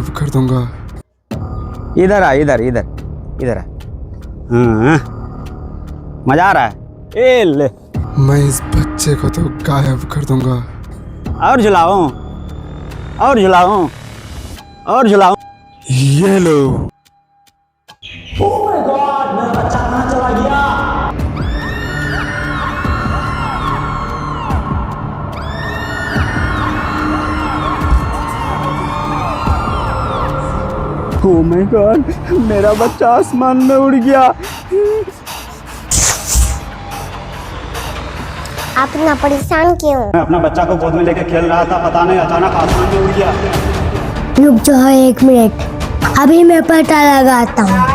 गायब कर दूंगा। इधर आ, इधर इधर इधर आ। मजा आ रहा है? ए ले। मैं इस बच्चे को तो गायब कर दूंगा। और झुलाऊं, और झुलाऊं, और झुलाऊं। ये लो। ओह माय गॉड, मेरा बच्चा कहाँ चला गया? ओह माय गॉड, मेरा बच्चा आसमान में उड़ गया। आप इतना परेशान क्यों? मैं अपना बच्चा को गोद में लेके खेल रहा था, पता नहीं अचानक आसमान में उड़ गया। रुक जाओ 1 मिनट, अभी मैं पता लगाता हूँ।